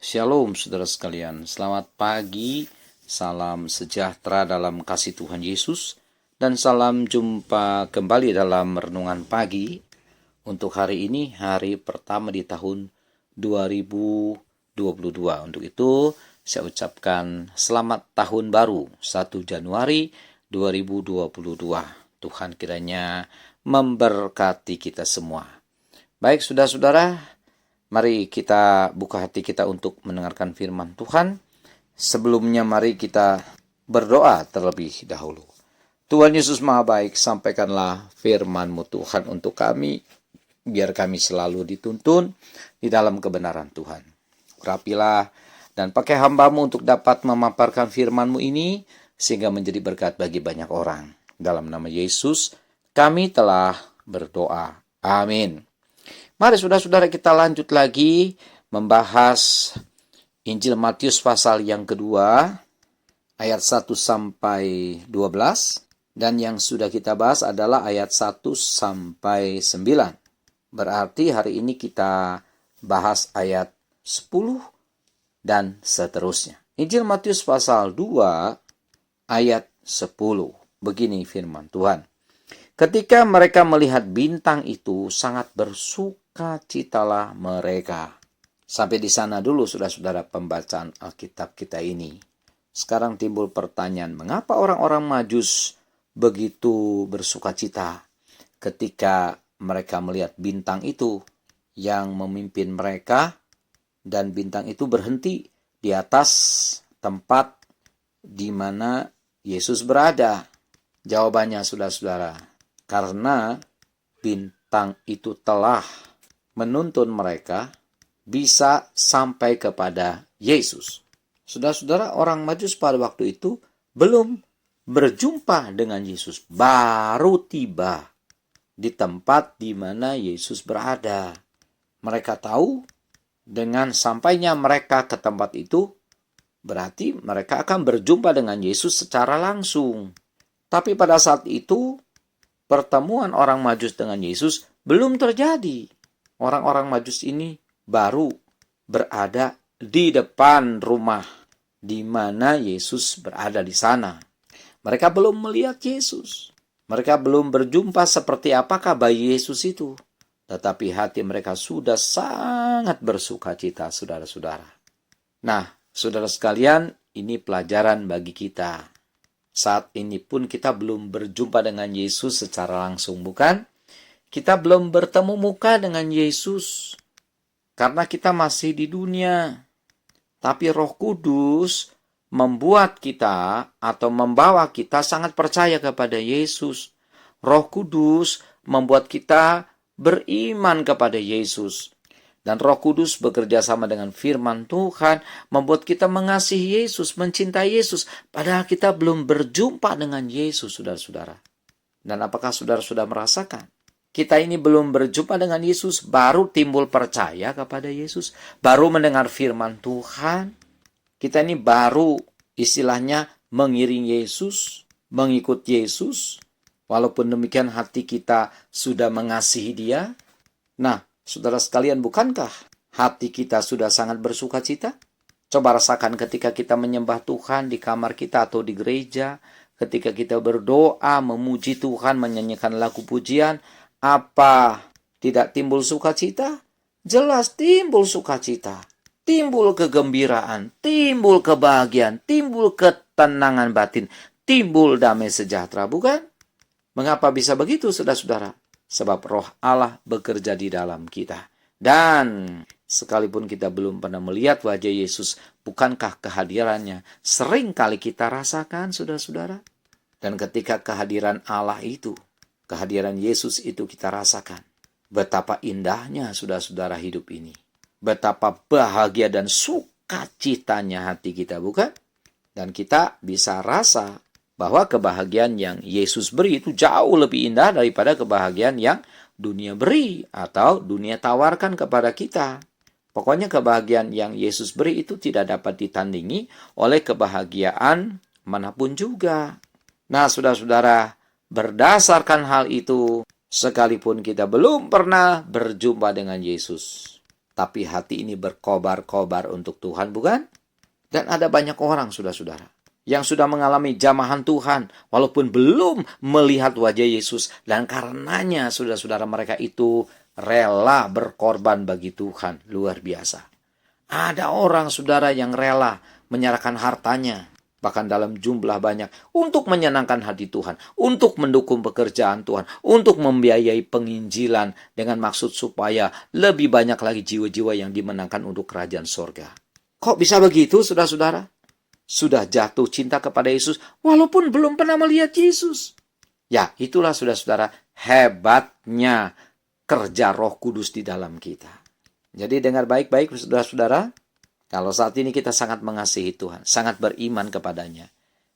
Shalom saudara sekalian, selamat pagi, salam sejahtera dalam kasih Tuhan Yesus, dan salam jumpa kembali dalam renungan pagi untuk hari ini, hari pertama di tahun 2022. Untuk itu, saya ucapkan selamat tahun baru 1 Januari 2022. Tuhan kiranya memberkati kita semua. Baik saudara-saudara, mari kita buka hati kita untuk mendengarkan firman Tuhan. Sebelumnya mari kita berdoa terlebih dahulu. Tuhan Yesus Maha Baik, sampaikanlah firman-Mu Tuhan untuk kami, biar kami selalu dituntun di dalam kebenaran Tuhan. Urapilah dan pakai hamba-Mu untuk dapat memaparkan firman-Mu ini, sehingga menjadi berkat bagi banyak orang. Dalam nama Yesus, kami telah berdoa. Amin. Mari saudara-saudara kita lanjut lagi membahas Injil Matius pasal yang kedua, ayat 1 sampai 12. Dan yang sudah kita bahas adalah ayat 1 sampai 9. Berarti hari ini kita bahas ayat 10 dan seterusnya. Injil Matius pasal 2 ayat 10. Begini firman Tuhan. Ketika mereka melihat bintang itu, sangat bersukacitalah mereka. Sampai di sana dulu saudara-saudara pembacaan Alkitab kita ini. Sekarang timbul pertanyaan, mengapa orang-orang Majus begitu bersukacita ketika mereka melihat bintang itu yang memimpin mereka, dan bintang itu berhenti di atas tempat di mana Yesus berada? Jawabannya saudara-saudara, karena bintang itu telah menuntun mereka bisa sampai kepada Yesus. Saudara-saudara, orang Majus pada waktu itu belum berjumpa dengan Yesus. Baru tiba di tempat di mana Yesus berada. Mereka tahu dengan sampainya mereka ke tempat itu, berarti mereka akan berjumpa dengan Yesus secara langsung. Tapi pada saat itu, pertemuan orang Majus dengan Yesus belum terjadi. Orang-orang Majus ini baru berada di depan rumah di mana Yesus berada di sana. Mereka belum melihat Yesus. Mereka belum berjumpa seperti apakah bayi Yesus itu. Tetapi hati mereka sudah sangat bersukacita, saudara-saudara. Nah, saudara sekalian, ini pelajaran bagi kita. Saat ini pun kita belum berjumpa dengan Yesus secara langsung, bukan? Kita belum bertemu muka dengan Yesus karena kita masih di dunia. Tapi Roh Kudus membuat kita atau membawa kita sangat percaya kepada Yesus. Roh Kudus membuat kita beriman kepada Yesus. Dan Roh Kudus bekerja sama dengan firman Tuhan, membuat kita mengasihi Yesus, mencintai Yesus, padahal kita belum berjumpa dengan Yesus, saudara-saudara. Dan apakah saudara sudah merasakan? Kita ini belum berjumpa dengan Yesus, baru timbul percaya kepada Yesus, baru mendengar firman Tuhan. Kita ini baru istilahnya mengiring Yesus, mengikut Yesus. Walaupun demikian hati kita sudah mengasihi Dia. Nah, saudara sekalian, bukankah hati kita sudah sangat bersukacita? Coba rasakan ketika kita menyembah Tuhan di kamar kita atau di gereja, ketika kita berdoa, memuji Tuhan, menyanyikan lagu pujian, apa tidak timbul sukacita? Jelas timbul sukacita, timbul kegembiraan, timbul kebahagiaan, timbul ketenangan batin, timbul damai sejahtera, bukan? Mengapa bisa begitu, saudara-saudara? Sebab Roh Allah bekerja di dalam kita. Dan sekalipun kita belum pernah melihat wajah Yesus, bukankah kehadirannya sering kali kita rasakan, saudara-saudara? Dan ketika kehadiran Allah itu, kehadiran Yesus itu kita rasakan, betapa indahnya saudara-saudara hidup ini. Betapa bahagia dan sukacitanya hati kita, bukan? Dan kita bisa rasa bahwa kebahagiaan yang Yesus beri itu jauh lebih indah daripada kebahagiaan yang dunia beri atau dunia tawarkan kepada kita. Pokoknya kebahagiaan yang Yesus beri itu tidak dapat ditandingi oleh kebahagiaan manapun juga. Nah, saudara-saudara, berdasarkan hal itu, sekalipun kita belum pernah berjumpa dengan Yesus, tapi hati ini berkobar-kobar untuk Tuhan, bukan? Dan ada banyak orang, saudara-saudara, yang sudah mengalami jamahan Tuhan, walaupun belum melihat wajah Yesus. Dan karenanya, saudara-saudara, mereka itu rela berkorban bagi Tuhan. Luar biasa. Ada orang, saudara, yang rela menyerahkan hartanya, bahkan dalam jumlah banyak, untuk menyenangkan hati Tuhan, untuk mendukung pekerjaan Tuhan, untuk membiayai penginjilan dengan maksud supaya lebih banyak lagi jiwa-jiwa yang dimenangkan untuk kerajaan sorga. Kok bisa begitu, saudara-saudara? Sudah jatuh cinta kepada Yesus, walaupun belum pernah melihat Yesus. Ya, itulah saudara-saudara, hebatnya kerja Roh Kudus di dalam kita. Jadi dengar baik-baik, saudara-saudara. Kalau saat ini kita sangat mengasihi Tuhan, sangat beriman kepadanya.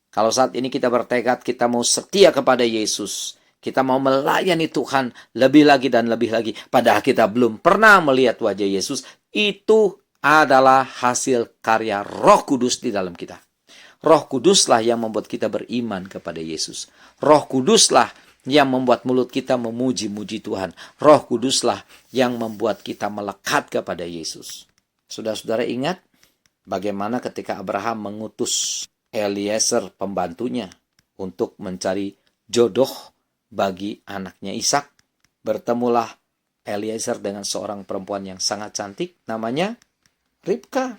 Kalau saat ini kita bertekad, kita mau setia kepada Yesus, kita mau melayani Tuhan lebih lagi dan lebih lagi, padahal kita belum pernah melihat wajah Yesus, itu adalah hasil karya Roh Kudus di dalam kita. Roh Kuduslah yang membuat kita beriman kepada Yesus. Roh Kuduslah yang membuat mulut kita memuji-muji Tuhan. Roh Kuduslah yang membuat kita melekat kepada Yesus. Saudara-saudara ingat bagaimana ketika Abraham mengutus Eliezer pembantunya untuk mencari jodoh bagi anaknya Ishak. Bertemulah Eliezer dengan seorang perempuan yang sangat cantik, namanya Ribka.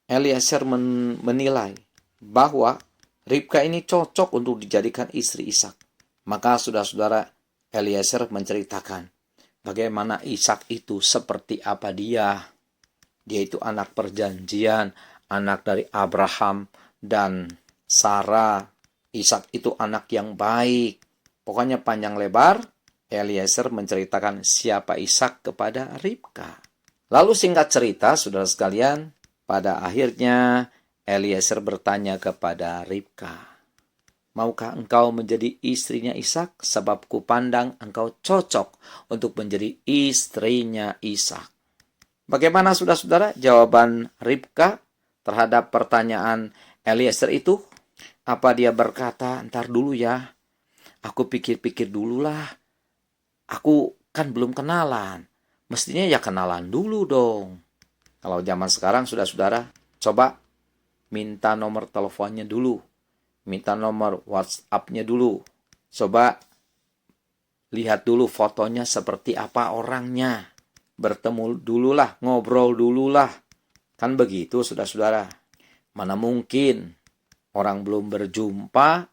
Eliezer menilai bahwa Ribka ini cocok untuk dijadikan istri Ishak. Maka saudara-saudara, Eliezer menceritakan bagaimana Ishak itu seperti apa dia. Dia itu anak perjanjian, anak dari Abraham dan Sarah. Ishak itu anak yang baik. Pokoknya panjang lebar, Eliezer menceritakan siapa Ishak kepada Ribka. Lalu singkat cerita, saudara sekalian, pada akhirnya Eliezer bertanya kepada Ribka, "Maukah engkau menjadi istrinya Ishak? Sebab kupandang engkau cocok untuk menjadi istrinya Ishak." Bagaimana saudara-saudara jawaban Ribka terhadap pertanyaan Eliezer itu? Apa dia berkata, "Ntar dulu ya, aku pikir-pikir dululah. Aku kan belum kenalan. Mestinya ya kenalan dulu dong." Kalau zaman sekarang, saudara-saudara, coba minta nomor teleponnya dulu. Minta nomor WhatsApp-nya dulu. Coba lihat dulu fotonya seperti apa orangnya. Bertemu dululah, ngobrol dululah. Kan begitu, saudara-saudara. Mana mungkin orang belum berjumpa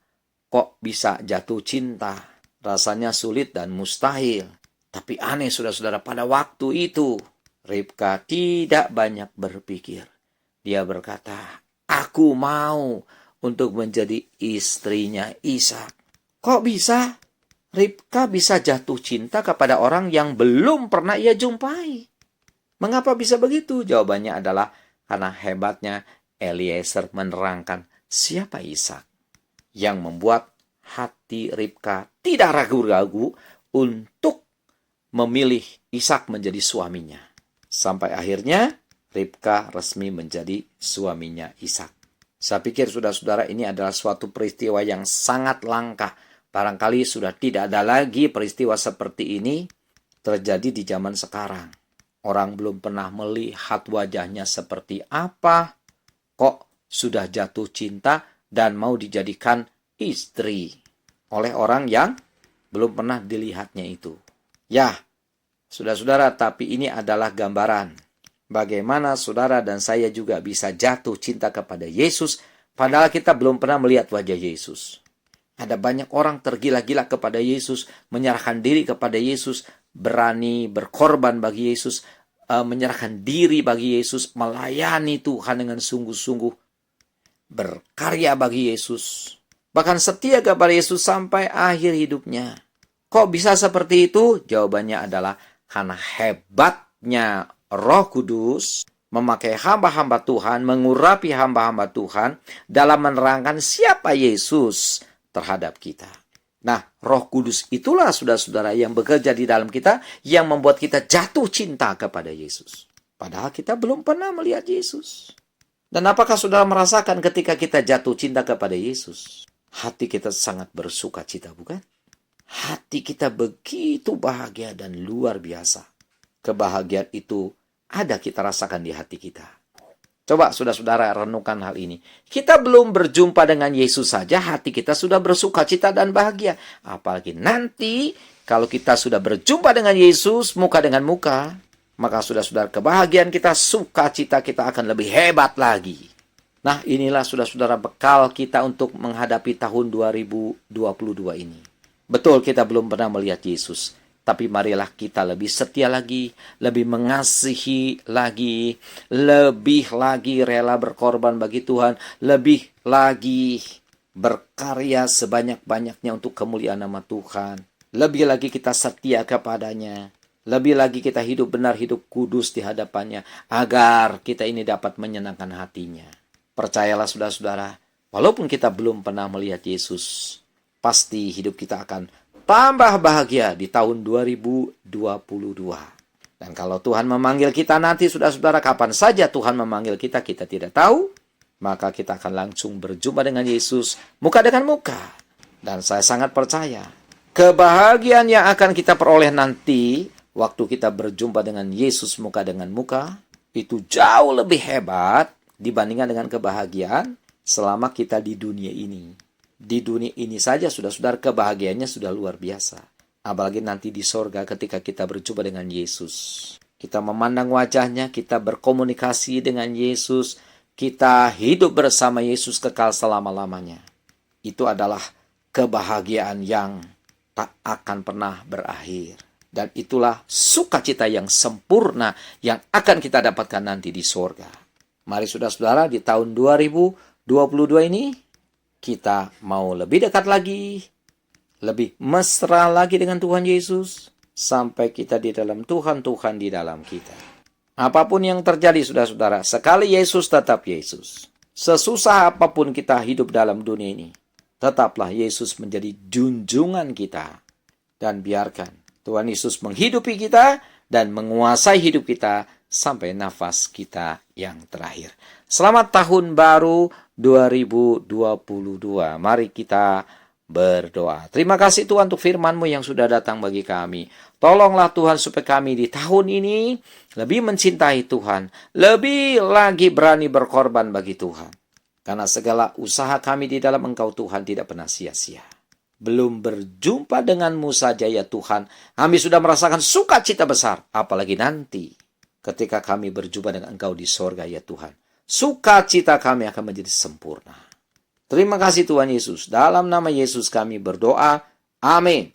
kok bisa jatuh cinta. Rasanya sulit dan mustahil. Tapi aneh, saudara-saudara, pada waktu itu Ribka tidak banyak berpikir. Dia berkata, "Aku mau untuk menjadi istrinya Ishak." Kok bisa? Ribka bisa jatuh cinta kepada orang yang belum pernah ia jumpai. Mengapa bisa begitu? Jawabannya adalah karena hebatnya Eliezer menerangkan siapa Ishak, yang membuat hati Ribka tidak ragu-ragu untuk memilih Ishak menjadi suaminya. Sampai akhirnya Ribka resmi menjadi suaminya Ishak. Saya pikir saudara-saudara, ini adalah suatu peristiwa yang sangat langka. Barangkali sudah tidak ada lagi peristiwa seperti ini terjadi di zaman sekarang. Orang belum pernah melihat wajahnya seperti apa, kok sudah jatuh cinta dan mau dijadikan istri oleh orang yang belum pernah dilihatnya itu. Ya, saudara-saudara, tapi ini adalah gambaran bagaimana saudara dan saya juga bisa jatuh cinta kepada Yesus, padahal kita belum pernah melihat wajah Yesus. Ada banyak orang tergila-gila kepada Yesus, menyerahkan diri kepada Yesus, berani berkorban bagi Yesus, menyerahkan diri bagi Yesus, melayani Tuhan dengan sungguh-sungguh, berkarya bagi Yesus, bahkan setia kepada Yesus sampai akhir hidupnya. Kok bisa seperti itu? Jawabannya adalah karena hebatnya Roh Kudus memakai hamba-hamba Tuhan, mengurapi hamba-hamba Tuhan dalam menerangkan siapa Yesus terhadap kita. Nah, Roh Kudus itulah saudara-saudara yang bekerja di dalam kita, yang membuat kita jatuh cinta kepada Yesus. Padahal kita belum pernah melihat Yesus. Dan apakah saudara merasakan ketika kita jatuh cinta kepada Yesus? Hati kita sangat bersuka cita, bukan? Hati kita begitu bahagia dan luar biasa. Kebahagiaan itu ada kita rasakan di hati kita. Coba saudara-saudara renungkan hal ini. Kita belum berjumpa dengan Yesus saja, hati kita sudah bersuka cita dan bahagia. Apalagi nanti kalau kita sudah berjumpa dengan Yesus muka dengan muka, maka saudara-saudara kebahagiaan kita, sukacita kita akan lebih hebat lagi. Nah, inilah saudara-saudara bekal kita untuk menghadapi tahun 2022 ini. Betul kita belum pernah melihat Yesus. Tapi marilah kita lebih setia lagi, lebih mengasihi lagi, lebih lagi rela berkorban bagi Tuhan, lebih lagi berkarya sebanyak-banyaknya untuk kemuliaan nama Tuhan. Lebih lagi kita setia kepadanya, lebih lagi kita hidup benar, hidup kudus di hadapannya, agar kita ini dapat menyenangkan hatinya. Percayalah saudara-saudara, walaupun kita belum pernah melihat Yesus, pasti hidup kita akan tambah bahagia di tahun 2022. Dan kalau Tuhan memanggil kita nanti, saudara-saudara, kapan saja Tuhan memanggil kita, kita tidak tahu. Maka kita akan langsung berjumpa dengan Yesus muka dengan muka. Dan saya sangat percaya, kebahagiaan yang akan kita peroleh nanti, waktu kita berjumpa dengan Yesus muka dengan muka, itu jauh lebih hebat dibandingkan dengan kebahagiaan selama kita di dunia ini. Di dunia ini saja saudara-saudara kebahagiaannya sudah luar biasa. Apalagi nanti di sorga ketika kita berjumpa dengan Yesus. Kita memandang wajahnya, kita berkomunikasi dengan Yesus, kita hidup bersama Yesus kekal selama-lamanya. Itu adalah kebahagiaan yang tak akan pernah berakhir. Dan itulah sukacita yang sempurna yang akan kita dapatkan nanti di sorga. Mari saudara-saudara di tahun 2022 ini, kita mau lebih dekat lagi, lebih mesra lagi dengan Tuhan Yesus, sampai kita di dalam Tuhan, Tuhan di dalam kita. Apapun yang terjadi, saudara-saudara, sekali Yesus tetap Yesus. Sesusah apapun kita hidup dalam dunia ini, tetaplah Yesus menjadi junjungan kita. Dan biarkan Tuhan Yesus menghidupi kita dan menguasai hidup kita sampai nafas kita yang terakhir. Selamat tahun baru 2022. Mari kita berdoa. Terima kasih Tuhan untuk firman-Mu yang sudah datang bagi kami. Tolonglah Tuhan supaya kami di tahun ini lebih mencintai Tuhan, lebih lagi berani berkorban bagi Tuhan. Karena segala usaha kami di dalam Engkau Tuhan tidak pernah sia-sia. Belum berjumpa dengan-Mu saja ya Tuhan, kami sudah merasakan sukacita besar. Apalagi nanti ketika kami berjumpa dengan Engkau di sorga ya Tuhan. Sukacita kami akan menjadi sempurna. Terima kasih Tuhan Yesus. Dalam nama Yesus kami berdoa. Amin.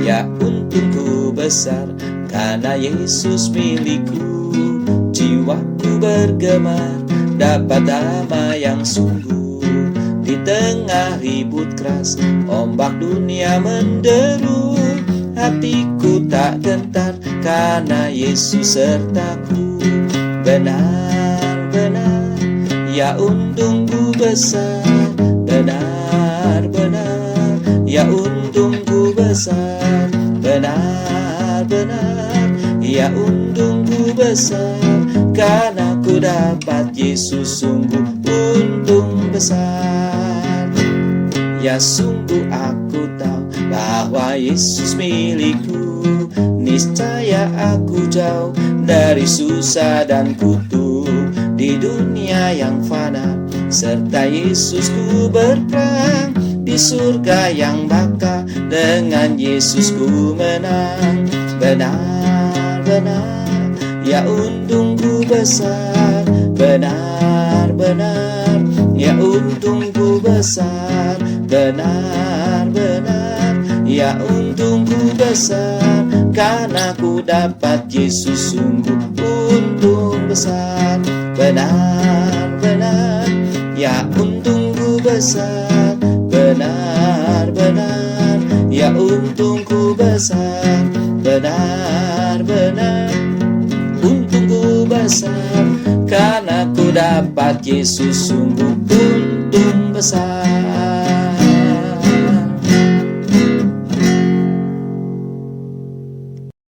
Ya untungku besar, karena Yesus milikku. Jiwaku bergemar, dapat damai yang sungguh. Di tengah ribut keras, ombak dunia menderu. Hatiku tak gentar, karena Yesus sertaku. Benar-benar, ya untungku besar. Benar-benar, ya untungku besar. Benar-benar, ya untungku besar. Karena ku dapat Yesus, sungguh untung besar. Ya sungguh aku tahu bahwa Yesus milikku. Niscaya aku jauh dari susah dan kutuk di dunia yang fana. Serta Yesus ku berperang di surga yang baka. Dengan Yesus ku menang. Benar-benar, ya untungku besar. Benar-benar, ya untungku besar. Benar-benar, ya untungku besar. Karena ku dapat Yesus, sungguh untung besar. Benar-benar, ya untungku besar. Benar-benar, ya untungku besar. Benar-benar, untungku besar. Karena ku dapat Yesus, sungguh untung besar.